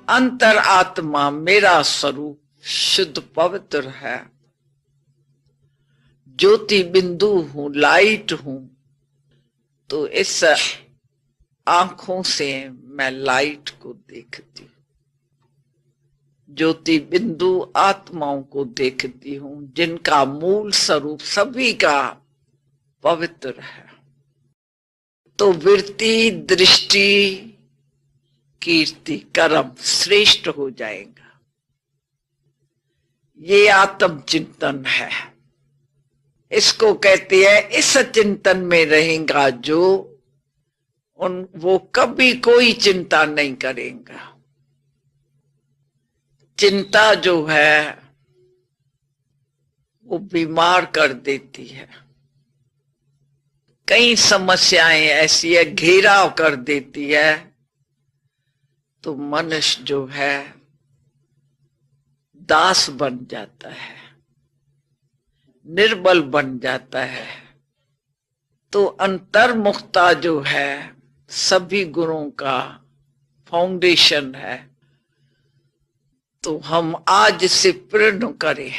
अंतर आत्मा मेरा स्वरूप शुद्ध पवित्र है। ज्योति बिंदु हूं, लाइट हूं। तो इस आंखों से मैं लाइट को देखती हूं, ज्योति बिंदु आत्माओं को देखती हूं, जिनका मूल स्वरूप सभी का पवित्र है। तो वृत्ति, दृष्टि, कीर्ति, कर्म श्रेष्ठ हो जाएगा। ये आत्म चिंतन है। इसको कहते हैं, इस चिंतन में रहेगा जो वो कभी कोई चिंता नहीं करेगा। चिंता जो है वो बीमार कर देती है। कई समस्याएं ऐसी है, घेराव कर देती है। तो मनुष्य जो है दास बन जाता है, निर्बल बन जाता है। तो अंतर्मुखता जो है सभी गुणों का फाउंडेशन है। तो हम आज से प्रण करें,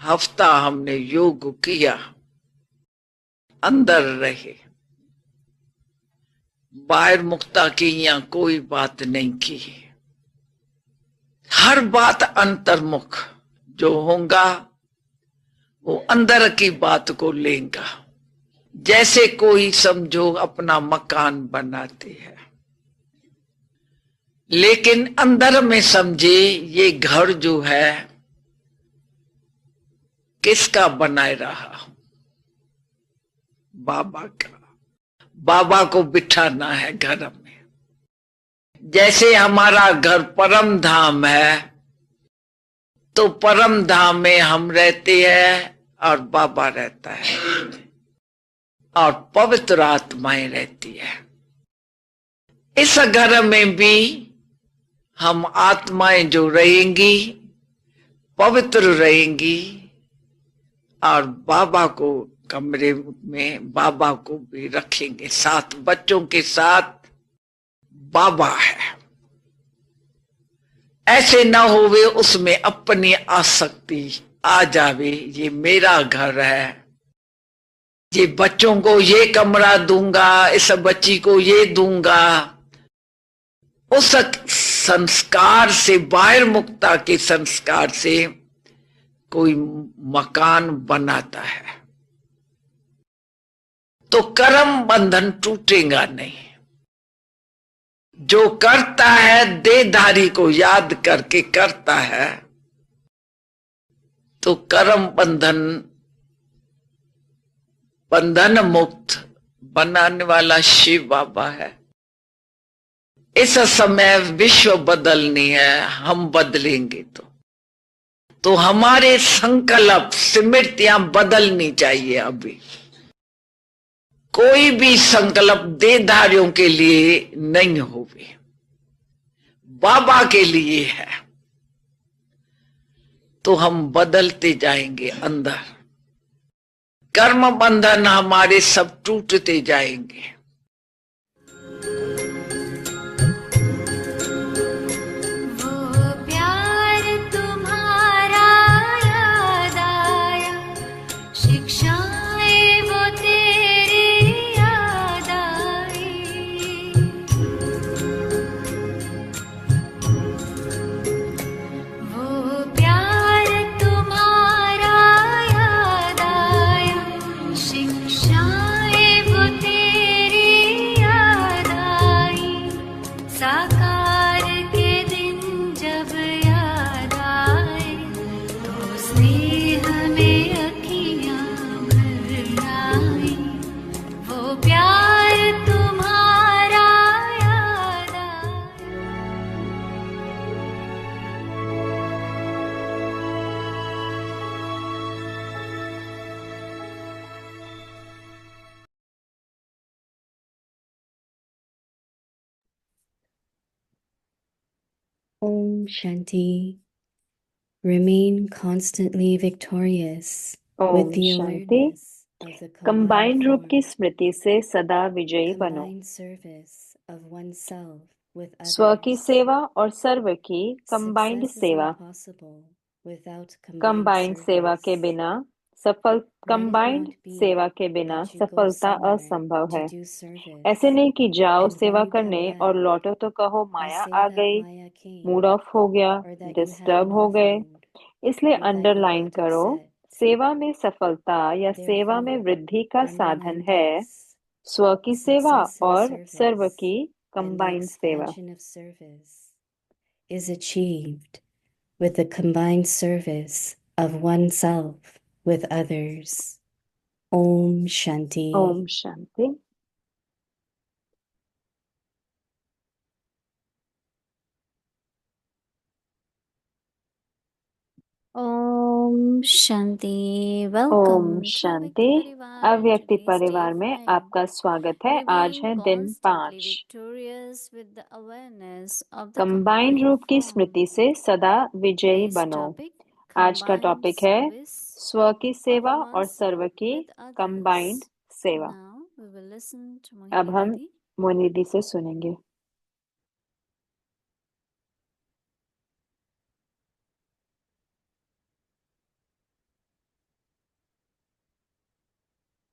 हफ्ता हमने योग किया, अंदर रहे, बाहर मुक्ता की या कोई बात नहीं की। हर बात अंतर्मुख जो होगा वो अंदर की बात को लेगा। जैसे कोई समझो अपना मकान बनाते हैं, लेकिन अंदर में समझे ये घर जो है किसका बनाए रहा, बाबा का। बाबा को बिठाना है घर में। जैसे हमारा घर परम धाम है, तो परम धाम में हम रहते हैं और बाबा रहता है और पवित्र आत्माएं रहती है। इस घर में भी हम आत्माएं जो रहेंगी पवित्र रहेंगी और बाबा को कमरे में बाबा को भी रखेंगे साथ। बच्चों के साथ बाबा है। ऐसे ना होवे उसमें अपनी आसक्ति आ जावे, ये मेरा घर है, ये बच्चों को ये कमरा दूंगा, इस बच्ची को ये दूंगा। उस संस्कार से, बाहर मुक्ता के संस्कार से कोई मकान बनाता है तो कर्म बंधन टूटेगा नहीं। जो करता है देहधारी को याद करके करता है तो कर्म बंधन मुक्त बनाने वाला शिव बाबा है। इस समय विश्व बदलनी है, हम बदलेंगे तो हमारे संकल्प स्मृतियां बदलनी चाहिए। अभी कोई भी संकल्प देहधारियों के लिए नहीं होवे, बाबा के लिए है। तो हम बदलते जाएंगे अंदर, कर्म बंधन हमारे सब टूटते जाएंगे। Om Shanti. Remain constantly victorious with Om the Shanti. awareness of the combined रूप की form स्मृति से सदा विजयी and बनो। combined service of oneself with स्व की others. सेवा और सर्व की कंबाइंड Success is सेवा। impossible without combined कंबाइंड सेवा के service. बिना सफल Let it combined not be सेवा के बिना that you go सफलता somewhere असंभव to है। do ऐसे service, नहीं कि जाओ and when सेवा you come करने और back, लौटो तो कहो you माया say आ that गई, Maya मूड came, ऑफ हो गया, or that you had disturb an हो गए। off mood, इसलिए or that you underline got करो, upset. सेवा में सफलता या सेवा में Therefore, वृद्धि का साधन underline है this: स्व की सेवा success in और सर्व service की and the कंबाइंड सेवा। expansion of service is achieved with the combined service of oneself with others. Om Shanti. Om Shanti. Om Shanti. Om welcome to Shanti. अव्यक्ति परिवार। अव्यक्ति टुडेज डे परिवार में 5। आपका स्वागत है। आज रिमेन है दिन constantly 5। Victorious with the awareness of the combined combined रूप की फॉर्म। स्मृति से सदा विजयी टुडेज बनो। टॉपिक आज का कंबाइंड टॉपिक है सर्विस स्व की सेवा ऑफ और सर्व oneself की with others. कंबाइंड सेवा। Now we will listen to अब Mohini हम Didi. मोनी दी से सुनेंगे।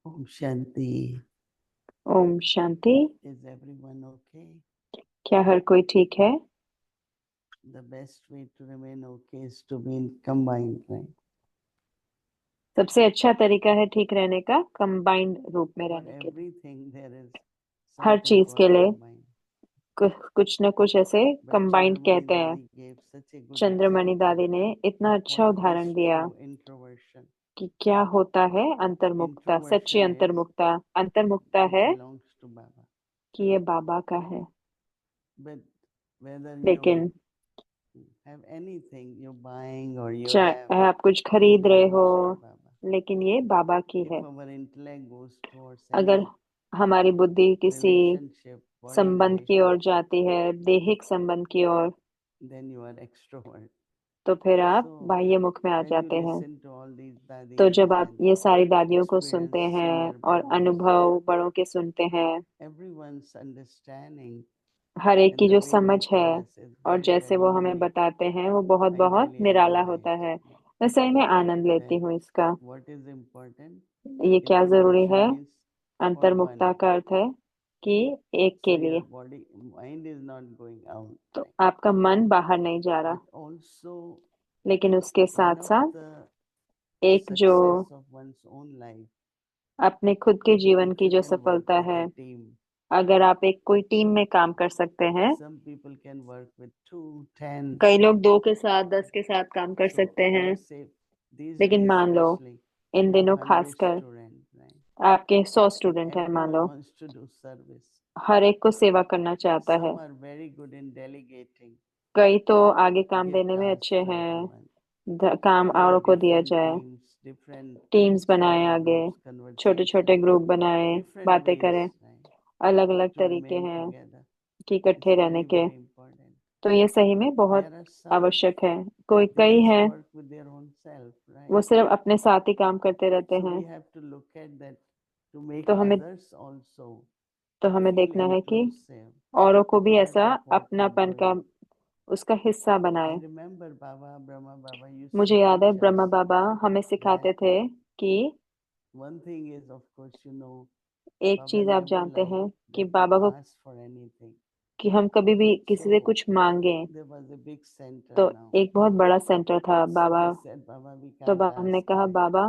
ओम शांति। ओम शांति। Is everyone okay? क्या हर कोई ठीक है? The best way to remain okay is to be in combined, right? सबसे अच्छा तरीका है ठीक रहने का कंबाइंड रूप में For रहने के लिए। everything there is her something चीज के called लिए combined. कुछ न कुछ ऐसे But कंबाइंड Chandramani कहते हैं। Dadi gave such a good Chandramani example. दादी ने इतना अच्छा What is उदाहरण दिया true introversion? कि क्या होता है अंतर्मुखता, सच्ची Introversion is अंतर्मुखता। अंतर्मुखता it है belongs to Baba. कि ये बाबा का है। But whether लेकिन you have anything you're buying or you have, चाहे आप कुछ खरीद it रहे हो, belongs to Baba. लेकिन ये बाबा की If है। our intellect goes towards अगर any हमारी बुद्धि किसी relationship, body संबंध की ओर relationship, जाती है, दैहिक संबंध की ओर, then you are extrovert. तो फिर आप So बाह्य मुख में आ when you जाते हैं। listen to all these तो dadis जब आप and ये सारी दादियों को सुनते experience हैं senior और brothers, अनुभव बड़ों के सुनते हैं, everyone's understanding हर एक and की the जो way समझ they है tell us is और very, जैसे very वो हमें unique. बताते हैं वो बहुत I बहुत really निराला enjoy होता it. है। मैं सही में आनंद लेती That हूँ इसका। what is important? ये क्या जरूरी है? Introversion is for अंतर्मुखता one. का अर्थ है कि एक So के your लिए। body, mind is not going out, तो right? आपका मन बाहर नहीं जा रहा, But also लेकिन उसके साथ one of साथ the एक जो success of one's own life, अपने खुद के जीवन if की you जो can work सफलता with है, a team. अगर आप एक कोई टीम में काम कर सकते हैं। Some people can work with 2, 10. कई लोग 2 के साथ 10 के साथ काम कर So सकते हैं, let's say these लेकिन days मान लो especially इन you have दिनों 100 खासकर students, right? आपके 100 And स्टूडेंट हैं, मान everyone low. wants to do service. हर एक को सेवा करना चाहता है। Some are very good in delegating. कई तो आगे काम Give देने में tasks अच्छे to हैं, everyone. काम Create औरों को दिया different जाए। teams, different टीम्स बनाए small आगे, groups, छोटे छोटे conversation, ग्रुप बनाए, different बातें ways, करें। right? अलग अलग To तरीके remain हैं together. कि इकट्ठे It's रहने very, के। very important. तो ये सही में बहुत There are some, आवश्यक है। they कई just हैं work with their own self, right? वो सिर्फ अपने साथ ही काम करते रहते So हैं। we have to look at that to make तो हमें others also feel देखना है कि inclusive, औरों को भी part ऐसा of what you're अपनापन का doing. उसका हिस्सा I बनाए। remember Baba, Brahma Baba used to मुझे याद है teach ब्रह्मा us बाबा हमें that सिखाते थे कि one thing is, of course, you know, एक Baba चीज आप never जानते हैं liked कि that बाबा we को ask for anything. कि हम कभी भी किसी से So कुछ मांगे। there was a big center तो now. एक बहुत बड़ा सेंटर था So Baba. we said, Baba, we तो can't हमने ask, कहा right? बाबा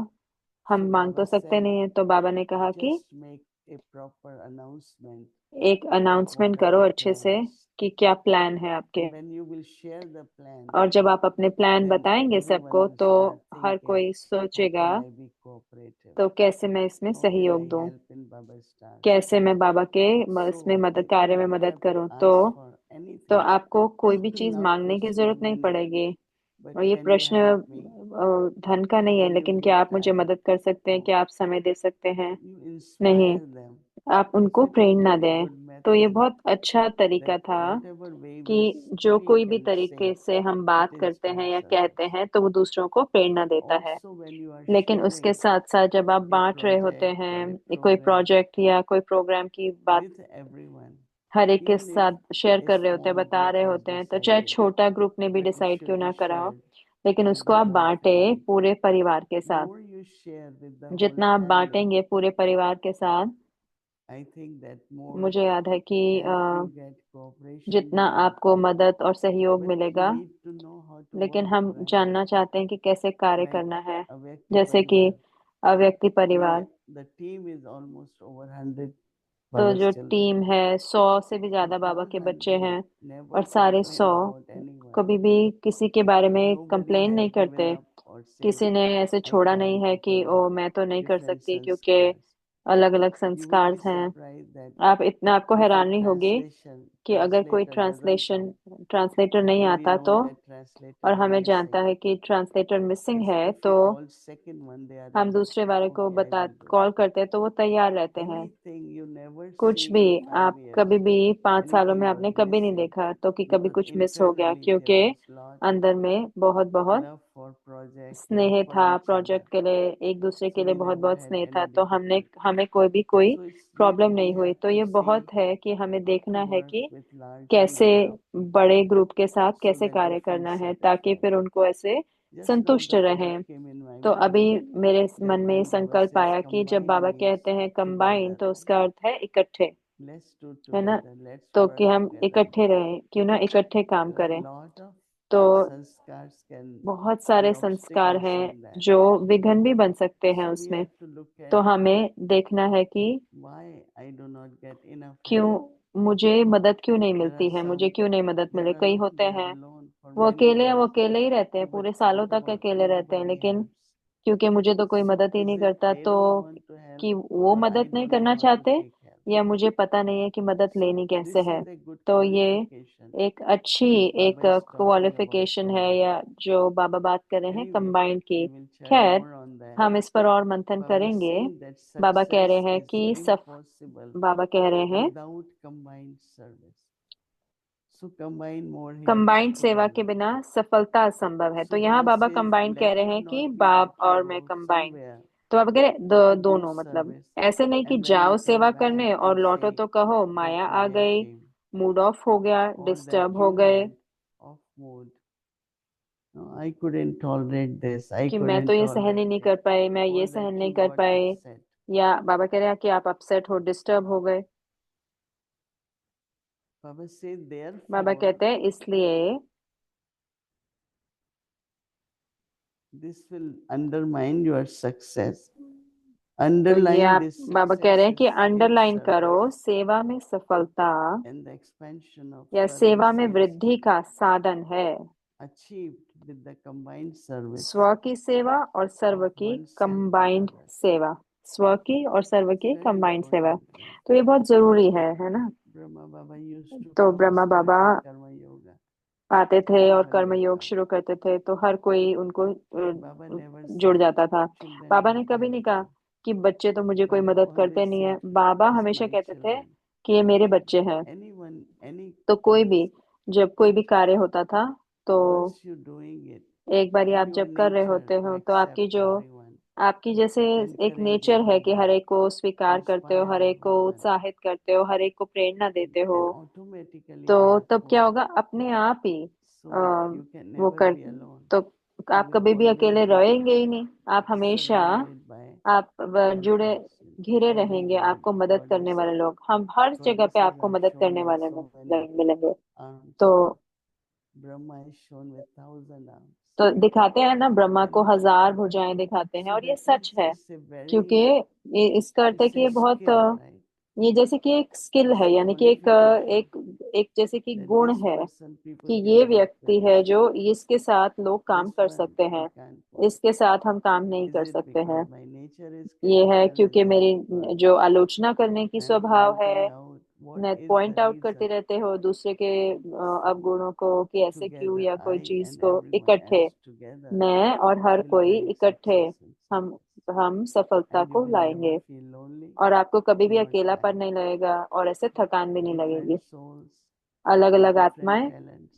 हम So मांग तो Baba सकते said, नहीं है। तो बाबा ने कहा कि just make a proper announcement. एक अनाउंसमेंट What are करो the अच्छे से plans? कि क्या प्लान है आपके। And when you will share the plan, और जब आप अपने प्लान then बताएंगे everyone सबको, will तो start हर thinking, कोई how सोचेगा can I be cooperative? तो कैसे मैं इसमें How can सहयोग I दूं, help in Baba's task? कैसे मैं बाबा के इसमें So मदद if कार्य में you मदद have to करूं। ask for तो anything, आपको कोई भी चीज not मांगने की जरूरत question नहीं money, पड़ेगी। but और ये can you प्रश्न help me? धन का नहीं है, Can you लेकिन give क्या आप मुझे time? मदद कर सकते हैं, No. क्या आप समय दे सकते हैं। You नहीं, inspire them. आप उनको So it was Prerna very दें। good तो ये method बहुत अच्छा तरीका that था whatever way कि we जो speak कोई भी and तरीके say, से हम it बात करते हैं या inspires कहते others. हैं तो वो दूसरों को प्रेरणा But देता है। also when you are लेकिन उसके sharing साथ साथ जब आप a बांट रहे होते project or हैं a कोई program प्रोजेक्ट या कोई प्रोग्राम की बात with everyone, हर एक के Even if साथ शेयर a कर रहे होते हैं, small बता group रहे has होते हैं, तो चाहे decided छोटा ग्रुप ने भी that it डिसाइड क्यों should ना be करा हो, shared लेकिन with उसको the आप whole बांटे family, पूरे परिवार के साथ। more you share with the whole जितना आप family, बांटेंगे पूरे परिवार के साथ, I think that more मुझे याद है कि help you get, cooperation जितना you get. आपको मदद और सहयोग But you मिलेगा। need to know how to लेकिन work, हम right? जानना चाहते हैं कि कैसे कार्य Like करना है, अव्यक्ति जैसे कि परिवार, अव्यक्ति परिवार। where the team is almost over 100 तो Baba's जो children. टीम है 100 से भी So ज्यादा बाबा all के बच्चे 100 हैं, never और सारे complain 100 about anyone. कभी भी किसी के बारे में Nobody कंप्लेन नहीं has given करते। up or said, किसी ने ऐसे I छोड़ा नहीं can't है कि because of ओ मैं तो नहीं कर different सकती क्योंकि sanskars. अलग अलग You will संस्कार be हैं। surprised that आपको if a हैरानी होगी कि अगर कोई translator doesn't come, ट्रांसलेटर नहीं and we आता know तो, that translator और is हमें जानता missing, है कि ट्रांसलेटर मिसिंग है, if तो we call second one, they are हम ready. दूसरे वाले को Okay, I बता will do. कॉल करते हैं तो वो तैयार रहते हैं। Anything you never कुछ see भी in 5 आप years, कभी भी 5 सालों में anything was आपने कभी नहीं missing देखा तो कि कभी because कुछ मिस हो गया, internally there क्योंकि was lot of अंदर में बहुत बहुत love for project, love स्नेह for था each other. प्रोजेक्ट के लिए, एक दूसरे के So लिए we बहुत never बहुत had स्नेह था, any तो हमें difficulty. हमें कोई So it's प्रॉब्लम we नहीं हुई। have तो to ये see बहुत है कि हमें how to देखना है work कि with large कैसे number of people बड़े ग्रुप के साथ so कैसे that they कार्य feel करना है, ताकि satisfied. फिर उनको ऐसे Just now संतुष्ट the रहें। thought came in my तो अभी mind मेरे मन that में ये when Baba संकल्प says आया कि जब combine बाबा means कहते हैं कंबाइन, together, तो उसका अर्थ है इकट्ठे, let's do है ना। together, let's तो work कि हम together. इकट्ठे रहें, क्यों ना इकट्ठे काम There are करें। lot of तो sanskars can बहुत be सारे संस्कार obstacles हैं in that. जो विघ्न भी बन सकते हैं So we उसमें। have to look तो at हमें देखना है कि why I do not get enough क्यों help. मुझे मदद क्यों नहीं There are मिलती है, मुझे some, क्यों नहीं मदद they मिले। are कई alone, होते they are हैं alone for वो many अकेले हैं, वो years. अकेले ही रहते हैं, But पूरे सालों तक अकेले रहते हैं, nobody लेकिन helps. क्योंकि मुझे तो कोई So मदद ही is नहीं it करता, they तो don't want to कि help वो or I मदद नहीं don't know करना how to चाहते, take help? या मुझे पता नहीं है कि मदद So लेनी कैसे this है। is a good तो ये qualification एक अच्छी which एक Baba is talking about qualification है, combined. या जो बाबा बात कर रहे हैं Anyway, कंबाइंड की। we will chat खैर, more on that. हम इस पर और मंथन Baba is करेंगे। saying that बाबा कह रहे success हैं is कि impossible बाबा कह रहे हैं without combined service. So combine more hands combined सेवा के together. बिना सफलता असंभव है। So तो यहाँ Baba बाबा says, कंबाइंड कह let रहे it हैं कि not be बाप that you और मैं go कंबाइंड। somewhere तो बाबा कह रहे to do दोनों, मतलब service ऐसे नहीं कि and when जाओ you सेवा come back करने और and लौटो say तो कहो that माया आ Maya गई, came मूड ऑफ हो गया, or that डिस्टर्ब हो you गए, had off mood. No, I couldn't tolerate this. I कि मैं तो couldn't ये सहन ही tolerate नहीं that. कर पाई, मैं Or ये that सहन नहीं you कर got पाए, upset. या बाबा कह रहे हैं कि आप अपसेट हो, डिस्टर्ब हो गए। Baba says, बाबा therefore, कहते हैं इसलिए this will undermine your success. तो ये Underline आप this बाबा कह success रहे हैं कि in अंडरलाइन करो service सेवा में सफलता and the expansion of या सेवा service में is वृद्धि का साधन है। achieved with the combined service स्व की सेवा और सर्व of की oneself with कंबाइंड others. सेवा, स्व की और सर्व It's की very कंबाइंड सेवा। important. Right? तो ये बहुत जरूरी है ना। Brahma Baba used to तो come Brahma and Baba start Karma Yoga. आते थे और कर्म Everybody योग come. शुरू करते थे, तो हर कोई उनको Baba never जुड़ said जाता था। children बाबा have ने to कभी नहीं help कहा me. कि बच्चे तो मुझे कोई Baba मदद करते always नहीं है। said, बाबा it's हमेशा my कहते थे children. कि ये मेरे बच्चे हैं। Anyone, any तो कोई भी task, जब कोई भी कार्य होता था, तो once you're doing it, एक बार and आप your जब कर रहे nature होते to हो तो accept everyone, आपकी जैसे एक encourage नेचर है कि हर everyone, एक को स्वीकार करते हो, inspire हर एक को everyone, उत्साहित करते हो, हर एक को प्रेरणा देते हो, then automatically तो they are तब क्या pulled. होगा, अपने आप ही So अ, you can वो never कर be alone. तो You आप will कभी भी always अकेले be रहेंगे ही नहीं। आप हमेशा surrounded by जुड़े helpers in घिरे every रहेंगे, word आपको मदद what you करने वाले say. लोग, हम हर जगह पे Goddesses आपको are मदद shown करने with वाले so many मिलेंगे। arms. तो Brahma is shown with 1,000 arms. दिखाते हैं ना, ब्रह्मा को And 1000 भुजाएं दिखाते हैं, so और ये that सच means है। it's a क्योंकि very, इसका अर्थ है it's कि a ये बहुत skill, right? ये जैसे कि एक स्किल It's है, a यानी कि qualification एक जैसे कि that गुण this है person people कि can ये work व्यक्ति with है this जो one. इसके साथ लोग काम This कर one सकते we हैं, can't work. इसके साथ हम काम नहीं Is कर it सकते because हैं। my nature is ये है critical? क्योंकि Is it मेरी what? जो आलोचना करने की I'm स्वभाव pointing है, out what न is the पॉइंट आउट करते reason. रहते हो दूसरे के So अवगुणों को, कि ऐसे क्यों, together, या कोई I चीज and को everyone इकट्ठे, else together मैं और हर will कोई bring इकट्ठे success in हम service. हम सफलता And you को will never लाएंगे, feel lonely और आपको कभी भी nor अकेलापन tired. नहीं लगेगा और ऐसे थकान भी नहीं Different लगेगी। souls अलग with अलग different आत्माएं talents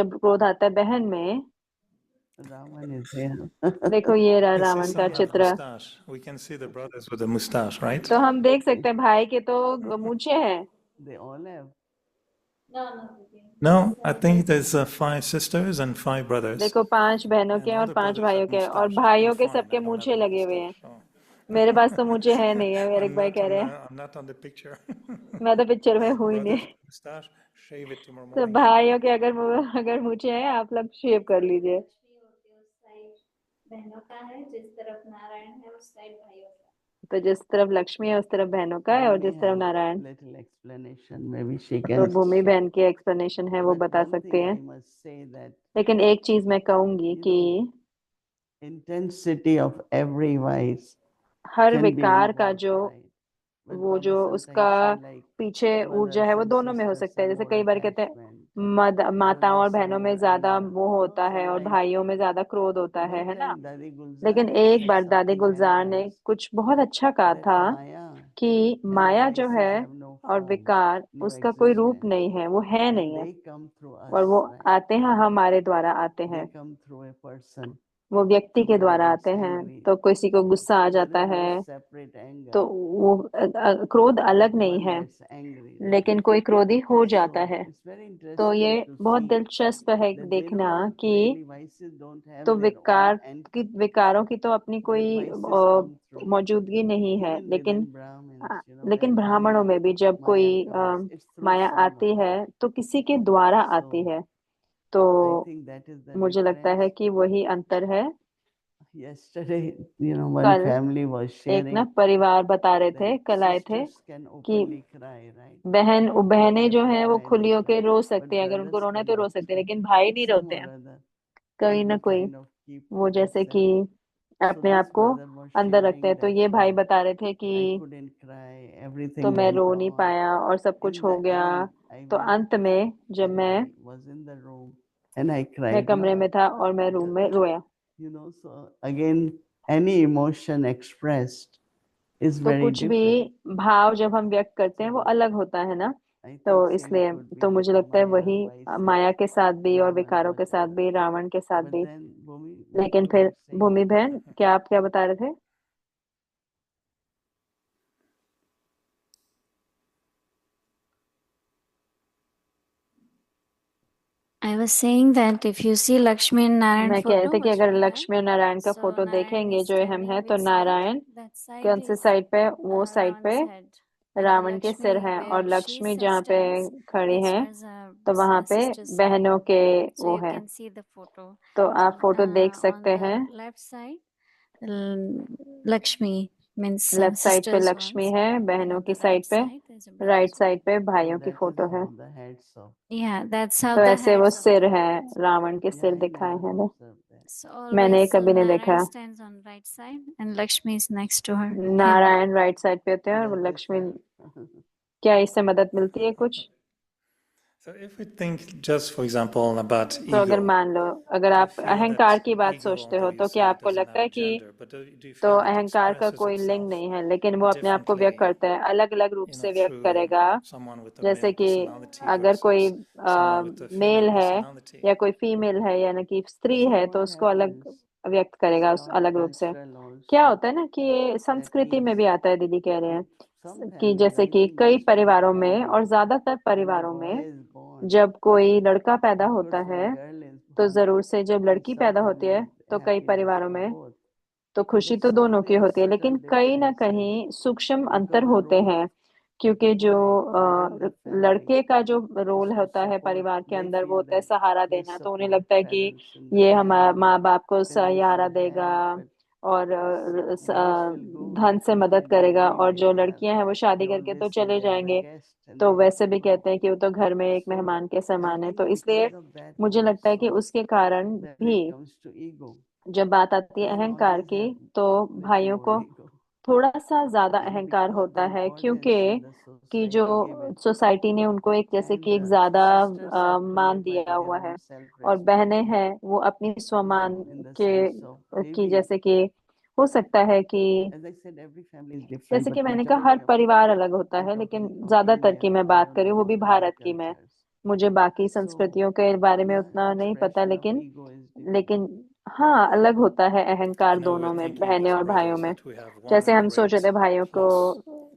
जब क्रोध आता है बहन में, Raman is here. देखो ये रहा This is रावण का someone with चित्र। mustache. We can see the brothers with the mustache, right? तो हम देख सकते हैं भाई के तो मूछें हैं। They all have. No, I think there's 5 sisters and 5 brothers. देखो 5 बहनों And के हैं all और the 5 brothers भाइयों have के हैं और mustache. भाइयों I'm के fine. सबके I don't have मूछें any लगे हुए हैं। mustache. So मेरे पास तो मूछें है नहीं है, मेरे I'm भाई not कह on रहे the हैं I'm not on the picture. मैं तो पिक्चर में हूं ही Brothers नहीं। have mustache. Shave it tomorrow तो morning. भाइयों के अगर मूछें हैं आप लोग शेव कर लीजिए। बहनों का है, जिस तरफ नारायण है उस साइड भाइयों का। तो जिस तरफ लक्ष्मी है उस तरफ बहनों का है और Bhumi जिस तरफ has Narayan. little explanation. Maybe she तो can भूमि share. बहन की एक्सप्लेनेशन है वो But बता one सकती thing है। I must say that लेकिन एक चीज मैं कहूंगी you कि know intensity of every vice her can be विकार in का both जो sides. But वो जो Baba उसका sometimes say like पीछे ऊर्जा है वो brothers and दोनों में हो sisters सकता है। are जैसे more कई बार कहते हैं attachment, माताओं और brothers are बहनों में more ज्यादा anger. मोह होता है और Like भाइयों में ज्यादा क्रोध होता है one ना। time Dadi Gulzar लेकिन had एक said बार दादी something very गुलजार ने nice कुछ बहुत अच्छा कहा that था Maya कि and the माया जो है vices have no और form, विकार no उसका कोई रूप existence, नहीं है, वो है and नहीं है they come through और वो us, right? आते हैं हमारे द्वारा आते They हैं, come through a person. वो व्यक्ति के Somebody द्वारा gets आते हैं। angry. तो किसी को गुस्सा आ So there जाता is no है separate anger, तो वो क्रोध अलग but नहीं one है, gets angry, right? लेकिन कोई क्रोधी हो जाता So है। it's very तो ये interesting to बहुत see दिलचस्प है that they देखना don't कि really vices don't तो have their own entity, विकारों की तो अपनी but कोई vices come through. मौजूदगी नहीं है, Even लेकिन within Brahmins, लेकिन when ब्राह्मणों में भी जब कोई Maya comes, it's through माया आती someone. है तो किसी के द्वारा आती So है। तो I think that is the मुझे लगता है difference. कि वही अंतर है। Yesterday, one कल family was एक ना sharing परिवार बता रहे that थे, कल आए थे sisters can कि openly cry, right? They बहनें जो have to हैं वो cry, खुली they होके cry, रो सकती but हैं, अगर उनको brothers रोना है तो रो cannot. सकते हैं, लेकिन भाई नहीं Some रोते or हैं, other, कोई like ना they कोई। kind of keep वो to जैसे कि themselves. So अपने this आप को brother was अंदर रखते sharing हैं। तो that ये भाई बता रहे थे कि I couldn't cry, तो everything मैं went रो नहीं on. पाया और सब कुछ In हो the गया। end, I तो went अंत में जब and I was in the room and I मैं cried कमरे loud. में था और मैं रूम में रोया। So again, any emotion expressed is तो very कुछ भी different. भाव जब हम व्यक्त करते हैं वो So अलग होता है ना। I तो think same इसलिए could be तो with मुझे लगता है Maya, वही vices, माया के साथ भी और Ravan, विकारों के साथ whatever. भी, रावण के साथ But भी। then, Bhumi, what लेकिन were फिर you saying? भूमि बहन क्या आप क्या बता रहे थे? I was saying that if you see Lakshmi and Narayan मैं कह रहे photo, थे कि which अगर we have, लक्ष्मी और नारायण का so फोटो Narayan देखेंगे is जो हम standing है, तो which side? Narayan That side कौन से is साइड पे? वो साइड पे Ravan's head, and the Ravan के सिर Lakshmi है, और where she लक्ष्मी जहाँ पे stands, खड़ी that's है her तो वहां पे sister's head. बहनों के So वो you है। can see the photo. तो आप फोटो देख On सकते हैं। the left side, Lakshmi means left side पे sisters लक्ष्मी ones, है, and बहनों on की the साइड right पे, side there's a right brother's side पे So भाइयों की that is फोटो है। how the heads of. Yeah, that's how तो the ऐसे वो heads of सिर the है, Ravans. रावण के Yeah, सिर I दिखाए never हैं ना। observed that. So मैंने always कभी नहीं Narayan देखा। stands on right side and Lakshmi is next to her, him. Narayan right side पे होते हैं और Does this लक्ष्मी। help? क्या इससे मदद मिलती है कुछ? So if we think just for example about तो अगर ego, मान लो, अगर do you आप feel अहंकार that की बात ego, सोचते हो although you तो क्या say it आपको doesn't लगता have है a कि gender, but do you तो feel it अहंकार का expresses कोई लिंग itself नहीं है, लेकिन वो अपने आप को व्यक्त differently, करता है, अलग अलग रूप से व्यक्त through करेगा। someone with a male जैसे कि personality अगर कोई versus someone with a female male है personality? या कोई फीमेल है, यानी कि स्त्री See है, तो what उसको अलग happens. व्यक्त करेगा, It's उस not अलग रूप से। cultural क्या also. होता है ना कि ये That संस्कृति में means भी आता है, दीदी कह रहे हैं some कि families, जैसे I कि think कई most of the परिवारों में और families, ज्यादातर when a परिवारों boy में is born, जब कोई लड़का पैदा of होता course, when है girl is तो born, जरूर से जब in लड़की some पैदा होती है families, तो कई happiness परिवारों for में both. तो खुशी But तो some दोनों की there are होती है, लेकिन subtle कहीं ना differences कहीं सूक्ष्म अंतर because the होते role हैं। of क्योंकि जो boy within the family लड़के का जो is रोल to होता है support. परिवार के They अंदर वो feel होता है that सहारा they देना। तो उन्हें support लगता है कि parents in the ये हमारा family, माँ बाप को सहारा financial देगा help, but और boys will go धन से मदद definitely करेगा, और anyway. जो They लड़कियां हैं वो शादी they करके तो always say चले they are the जाएंगे। guest and तो they have वैसे to भी go. कहते हैं कि वो तो घर में एक So मेहमान के I समान है। तो think इसलिए because of that मुझे लगता है कि also, उसके कारण when भी it comes to ego, जब बात आती है men अहंकार always की, have तो little भाइयों more को ego. थोड़ा सा ज्यादा And अहंकार because the होता है, क्योंकि importance in the कि जो society give it, सोसाइटी ने उनको एक जैसे and कि एक ज्यादा sisters are to मान live by दिया their हुआ own है, और self-respect, बहनें हैं वो अपनी स्वमान in the के sense of की maybe, जैसे कि हो सकता है कि as I said, every family is different, जैसे कि but मैंने कहा हर majority of, परिवार अलग होता I'm है, लेकिन talking of ज्यादातर की India, मैं I बात don't करी, वो know भी of other भारत की मैं। cultures. मुझे बाकी So संस्कृतियों के बारे में the उतना नहीं पता, expression of लेकिन ego is different. लेकिन हाँ, अलग होता है अहंकार Now we're दोनों में, thinking बहनें as और भाइयों brothers में। that we have जैसे one हम सोच रहे great थे भाइयों को plus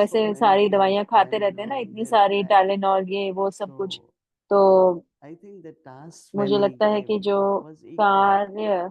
तो ऐसे when सारी we दवाइयां खाते रहते हैं ना, Tylenol, इतनी that सारी type. टाइलेनॉल ये वो सब कुछ। So तो I think the task when मुझे he लगता है कि came जो was equal. कार्य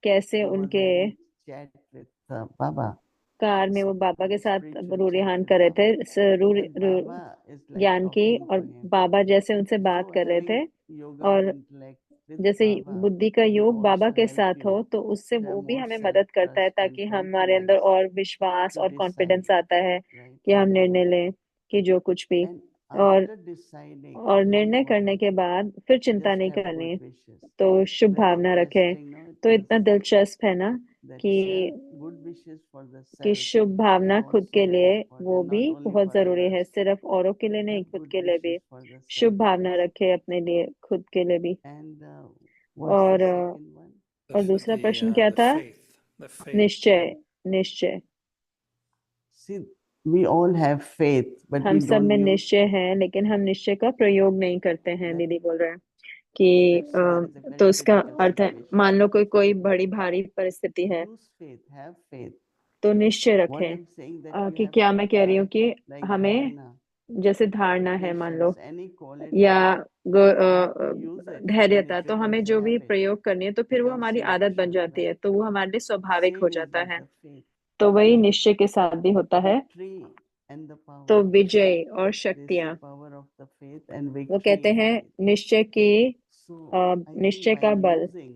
कैसे I was उनके having chat with Baba. Car में वो बाबा के साथ spiritual रूरिहान chapter कर रहे now. थे But Baba is like ज्ञान की, talking और to him. बाबा जैसे उनसे बात So कर रहे थे, having yoga और intellect with जैसे Baba बुद्धि का will योग बाबा also के help साथ हो you तो उससे to have वो भी more हमें मदद करता है, self-trust ताकि and हमारे अंदर confidence और विश्वास to और decide, कॉन्फिडेंस आता है right? कि हम निर्णय लें कि जो कुछ भी। And और after deciding, और don't निर्णय करने worry, के बाद फिर चिंता just नहीं have करनी, good wishes. तो शुभ Very भावना रखें। interesting, no? It तो is इतना दिलचस्प है ना that कि good wishes for the कि self शुभ are भावना खुद also के very लिए important, वो not भी only बहुत for जरूरी है, others. सिर्फ औरों के लिए नहीं, Have खुद good के लिए भी wishes for the Shubh self. भावना रखे, अपने लिए, खुद के लिए भी। And what's और the second one? और दूसरा प्रश्न क्या the था? faith. निश्चय, निश्चय। See, we all have faith, but हम we सब don't में use निश्चय it. है, लेकिन हम निश्चय का प्रयोग नहीं करते हैं। That, दीदी बोल रहे हैं कि let's say there is a तो very इसका critical अर्थ है, situation. मान लो कोई बड़ी भारी परिस्थिति है, Use faith, have faith. तो निश्चय What रखें। I'm saying that you कि have क्या मैं कह रही हूँ कि like हमें dharana, जैसे धारणा है मान लो, patience, any quality, या you have to use it. And धैर्यता, if तो you can हमें जो भी have it, प्रयोग करनी है तो फिर वो becomes हमारी आदत बन natural, जाती है, right? तो वो हमारे लिए स्वाभाविक हो Same is जाता with है। the faith. तो वही निश्चय के साथ भी होता है। Victory and the तो power. विजय और They say शक्तियाँ, power of the faith and वो victory कहते in हैं faith. निश्चय की, So I think निश्चय by का बल using,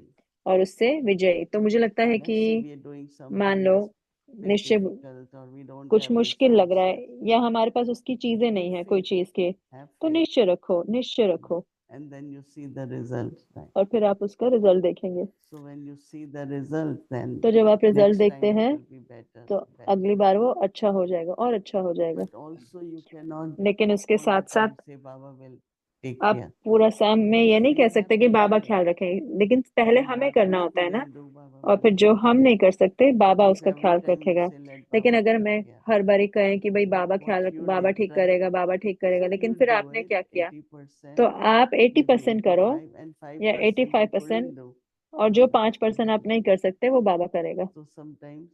और उससे विजय। तो मुझे लगता है let's say कि we are doing मान something लो is bit निश्चय difficult or we don't कुछ have मुश्किल लग रहा है, resources, या हमारे पास उसकी चीजें नहीं है, कोई faith, चीज की, have तो faith, निश्चय रखो, निश्चय रखो, and then you see the result, right? और फिर आप उसका रिजल्ट देखेंगे। So when you see the result, then तो जब आप रिजल्ट next देखते time it हैं will be better, तो better. अगली बार वो अच्छा हो जाएगा और अच्छा हो जाएगा। But also you cannot लेकिन उसके all the साथ साथ time say Baba will take आप care. पूरा शाम में ये नहीं कह We सकते have कि to बाबा do, ख्याल रखें, लेकिन पहले and हमें what करना we होता है ना, couldn't do, Baba और will फिर जो take हम care. नहीं कर सकते बाबा If उसका every ख्याल time you रखेगा। say let लेकिन Baba अगर take मैं care, हर बारी कहें कि भाई बाबा what you बाबा did, ठीक right? करेगा, बाबा ठीक करेगा, So लेकिन you फिर do आपने it क्या किया? 80%, तो आप maybe 80% करो 85 and या 5% you 85%, couldn't do. और जो Baba 5% will आप do. नहीं कर सकते वो बाबा करेगा। So sometimes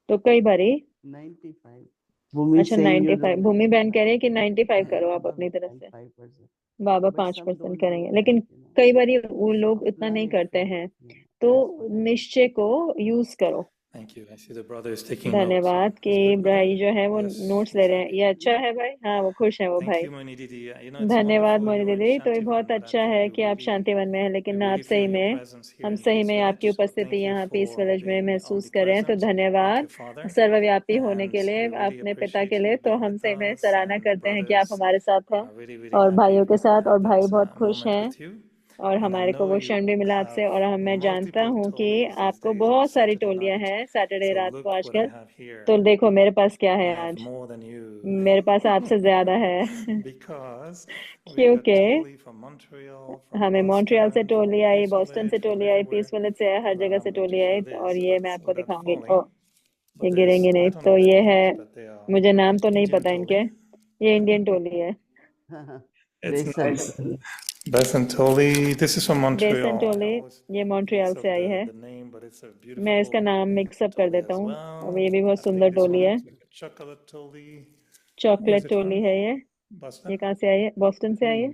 तो कई बारी 95. Bhumi अच्छा saying you 95, do भूमि बहन कह रहे हैं कि 95 करो आप अपनी Baba तरफ से, 5%. बाबा But some 5% don't करेंगे। do लेकिन that. कई बारी वो So लोग इतना नहीं apply करते faith. हैं, Yeah, तो that's what I mean. निश्चय को यूज करो। Thank you. I see the brother is taking notes. धन्यवाद कि That's good, brother. भाई जो है वो Yes, नोट्स he's ले रहे हैं, happy. ये अच्छा है भाई। हाँ, वो खुश है वो Thank भाई। you, Moini Didi. You know, it's धन्यवाद wonderful मोनी you're in दीदी। तो ये Shantivan, बहुत but I अच्छा think है you कि आप really, शांतिवन में हैं, I लेकिन आप really सही feel your में, presence here हम in सही Peace में Village. आपकी So उपस्थिति thank you यहाँ पीस for विलेज में being महसूस कर रहे हैं। तो omnipresent, like धन्यवाद your father. सर्वव्यापी होने And के लिए, we really अपने पिता के appreciate लिए। you तो being हम with सही में us, सराहना and the करते हैं कि आप brothers हमारे साथ हैं, are really, really और happy भाइयों के we could साथ, have और भाई that बहुत खुश moment हैं, with you. और And I हमारे को know वो you क्षण भी मिला आपसे। have और मैं जानता multiple हूँ कि tollies these आपको days on बहुत सारी Saturday टोलियां night. हैं सैटरडे So रात को look what I आजकल। have here. तो देखो मेरे पास क्या है I have आज, more than you. मेरे पास आपसे ज्यादा है। Because we got क्योंकि Tolly from Montreal, from हमें मॉन्ट्रियल से Boston, from टोली आई, Peace बॉस्टन से Village, from टोली आई, everywhere. पीस विलेज से आई, हर But जगह I'm से going to Toli I. show और this, ये but मैं आपको without दिखाऊंगी। falling. ओ, But ये there's, गिरेंगे I नहीं। don't तो know the ये है, names, but they are मुझे नाम तो नहीं Indian पता इनके, Tolly. ये इंडियन टोली है। It's Besan nice. Tolly. Besan Tolly. This is from बेसन Montreal. I टोली, always ये मॉन्ट्रियल mix से up आई है। the name, but it's a मैं इसका beautiful नाम मिक्सअप कर Tolly देता as हूँ। well. अब ये भी बहुत I सुंदर think this टोली one है, looks like a chocolate Tolly. Where's chocolate it Toli from? है ये Boston? कहाँ से आई है? बॉस्टन से आई है,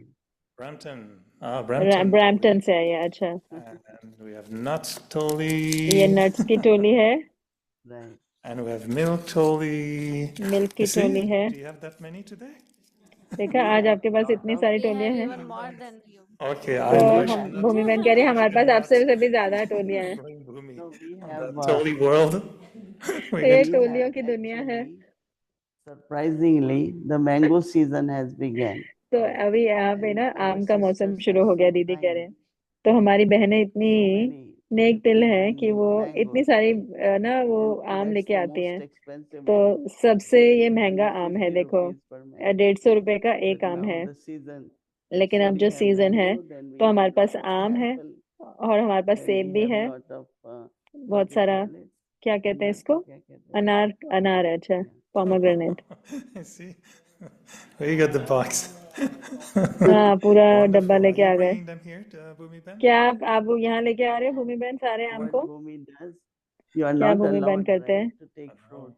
Brampton. Ah, Brampton Brampton Tolly. से आई है। अच्छा, And we have nuts ये Tolly. नट्स की टोली है, Right. And we have milk Tolly. Milk की You see? टोली है। Do you have that many today? देखा, We आज have आपके पास lot इतनी of सारी We have टोलियां हैं। even more than you. Okay, तो I we wish हम, have not भूमि बहन to कह रही है I हमारे should पास आपसे not से भी ज्यादा टोलियां हैं। bring Bhumi no we on have the Tolly world. We तो ये get we टोलियों have की दुनिया है। actually surprisingly the mango season has begun. तो अभी यहाँ पे And ना our आम का मौसम sisters शुरू are हो गया, so दीदी कह रहे kind, हैं। तो हमारी बहनें इतनी so very नेक दिल beautifully हैं कि bringing वो इतनी mangoes, सारी ना वो and आम that's लेके the आती most हैं। expensive तो one, सबसे ये महंगा आम है, 250 देखो rupees per mango. 150 रुपए का एक But आम now है। the season, लेकिन so अब we जो have सीजन है, mango, then तो we हमारे have पास आम है, apple, और हमारे पास then सेब we भी have है, lot of what बहुत you सारा। call it, क्या कहते हैं अनार इसको? को क्या कहते हैं? अनार, अनार है। अच्छा, Yeah. Pomegranate. See? We got the box. हाँ, पूरा डब्बा Wonderful. Are लेके you आ गए। bringing them here to Bhumi Ben? क्या आप यहाँ लेके आ रहे हो भूमि बहन सारे आम What को? Bhumi does, you are क्या not भूमि बहन allowed, करते right, हैं? to take fruit.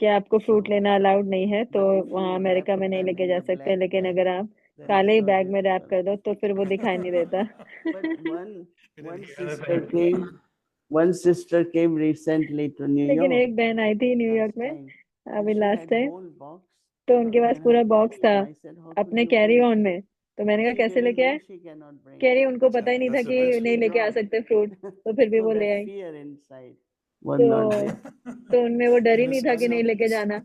क्या आपको फ्रूट So, लेना अलाउड नहीं है? तो but if वहाँ you अमेरिका wrap में नहीं them लेके in जा the सकते, black लेकिन bag, अगर आप then काले it's ही not बैग में रैप difficult. कर दो तो फिर वो दिखाई नहीं देता। But one We didn't hear sister anything. came One sister came recently to New लेकिन York एक बहन आई थी न्यूयॉर्क last में time. अभी She last had time, whole box तो उनके पास in पूरा her बॉक्स था I said, how could अपने you कैरी bring? ऑन में। तो मैंने कहा She कैसे didn't लेके know आए, she cannot bring कह रही it. उनको पता ही नहीं था That's the कि best. नहीं She लेके आ brought. सकते फ्रूट, तो फिर भी So वो ले that I. fear inside was not तो there. तो उनमें वो डर ही नहीं था कि Innocence. नहीं लेके जाना।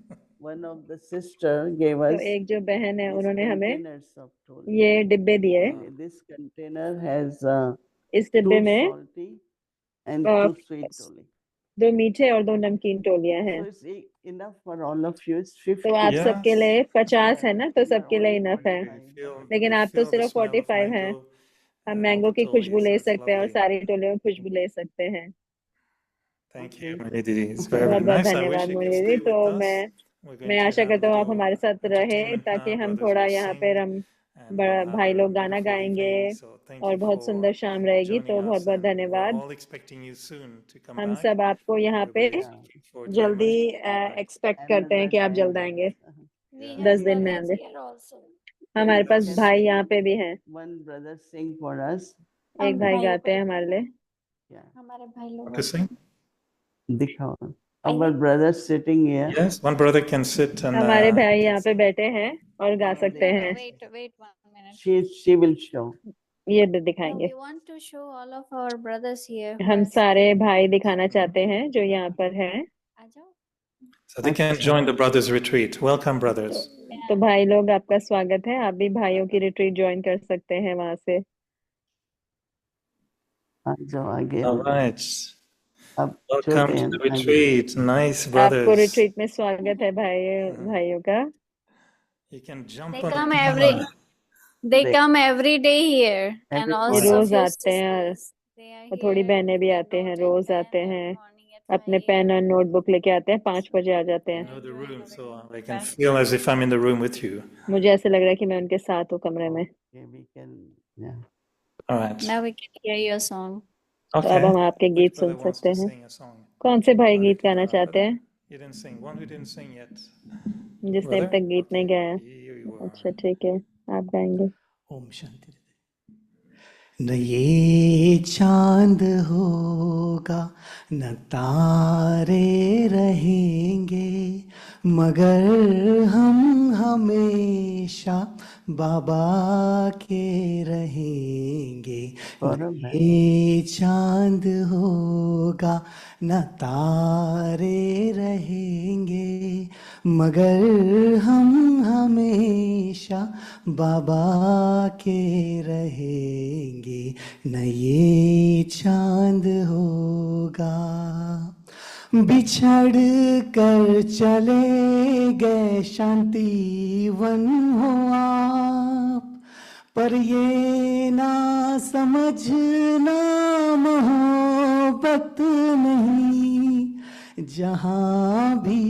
One of the sister gave तो us एक जो बहन है these उन्होंने हमें containers of toli. ये डिब्बे दिए। This container has इस डिब्बे 2 में salty and a, 2 sweet toli. 2 मीठे और 2 नमकीन टोलियां So हैं। it's enough for all of you. It's तो 50. आप Yes. सबके लिए 50 है ना, तो We are सबके लिए only इनफ है। 45. लेकिन We आप तो feel the सिर्फ smell of 45 हैं। mango हम and all मैंगो the की खुशबू toli, so ले it's सकते हैं और lovely. सारी टोलियों की खुशबू ले सकते हैं। Thank you, Okay. Mary Didi. It's बहुत very बहुत nice. I धन्यवाद wish you मोनी can दीदी। stay तो with us. मैं We're going मैं to आशा have करता a हूँ आप little हमारे साथ रहे entertainment ताकि now. हम Brothers थोड़ा will यहाँ sing, पे हम and we'll have भाई a लोग गाना beautiful गाएंगे evening. So thank और you बहुत सुंदर for शाम रहेगी। joining तो बहुत us, बहुत and we're धन्यवाद। all expecting you soon to come हम back. सब आपको यहाँ पे Everybody's looking forward very जल्दी much to come back. Expect करते हैं Another कि आप time. जल्द आएंगे। We Yeah. 10 have दिन में brothers आएंगे। here also. हमारे पास Yes. भाई यहाँ पे भी हैं। One brother sing for us. एक हम भाई भाई गाते हैं हमारे लिए। Yeah. हमारे भाई लोग Want to sing? दिखाओ. Our brother sitting here. Yes, one brother can sit and हमारे भाई can यहाँ पे sing. बैठे हैं और गा सकते हैं। Wait 1 minute. She will show. ये No, दिखाएंगे। we want to show all of our brothers here who हम are सारे sitting. भाई दिखाना चाहते हैं जो यहाँ पर हैं। आ जाओ। So they can join the brothers retreat. Welcome, brothers. तो भाई लोग आपका स्वागत है। आप भी भाइयों की रिट्रीट ज्वाइन कर सकते हैं वहां से। आ जाओ आगे. All right. अब Welcome छोटे to हैं the आगे. retreat. Nice आपको brothers. रिट्रीट में स्वागत है भाइयों का। You can jump They on the come camera. they They- come every day here, and Every also rose few आते हैं और sisters, they are थोड़ी here बहनें भी with their आते हैं, note and रोज pen आते every हैं। morning at अपने 5 पेन AM. और नोटबुक लेके आते हैं। 5 बजे आ जाते I हैं। know the Join room, our so group I can class. feel as if I'm in the room with you. मुझे ऐसे लग रहा है कि मैं उनके साथ हूँ कमरे में। Okay, we can. Yeah. All right. Now we can hear your song. तो अब Okay. हम आपके Which गीत brother सुन wants सकते to हैं। sing a song? कौन से भाई Hare गीत गाना Krishna. चाहते हैं? You didn't sing. One who didn't sing yet. जिसने अब Brother? तक गीत नहीं Okay. गाया। Here you are. अच्छा ठीक है, आप गाएंगे। ओम शांति। न ये चांद होगा न तारे रहेंगे, मगर हम हमेशा बाबा के रहेंगे। गौरव है. ये चांद होगा न तारे रहेंगे, मगर हम हमेशा बाबा के रहेंगे। न ये चांद होगा, बिछड़ कर चले गए शांति वन हो आप, पर ये ना समझना मोहब्बत नहीं, जहाँ भी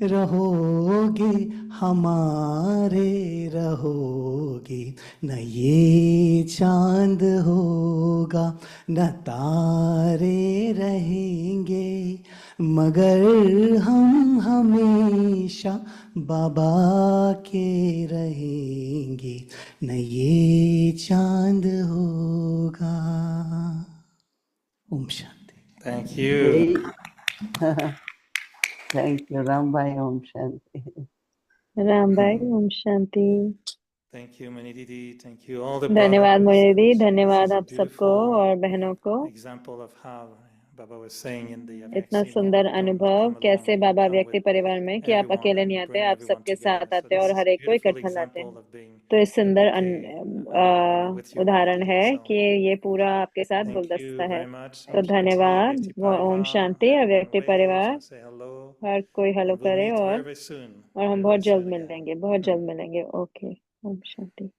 रहोगे हमारे रहोगे। न ये चांद होगा न तारे रहेंगे, मगर हम हमेशा बाबा के रहेंगे। न ये चांद होगा। Om Shanti. Thank you. Thank you, Rambhai. Om Shanti. Ram भाई, Om Shanti. Thank you, Mani Didi. Thank you, all the धन्यवाद brothers. मोनी दीदी, This is धन्यवाद a आप सबको beautiful और बहनों को। example of how Baba was saying in the इतना vaccine सुंदर hall, don't अनुभव come कैसे alone, बाबा come व्यक्ति with परिवार में कि आप everyone अकेले नहीं and आते, bring आप everyone सबके together. साथ So आते हैं this और is हर a एक को beautiful इकट्ठा लाते हैं। example of being तो इस the सुंदर bouquet with you, Mani उदाहरण Didi. है So कि ये पूरा आपके साथ thank गुलदस्ता you है। very much. तो Om Shanti, धन्यवाद। Vyakti वो ओम Parivar, शांति, everyone अव्यक्ति waves परिवार, and say hello. हर कोई हेलो And we'll करे meet और very soon. हम Very, बहुत very जल्द soon मिल again. लेंगे, बहुत जल्द मिलेंगे। ओके, ओम शांति।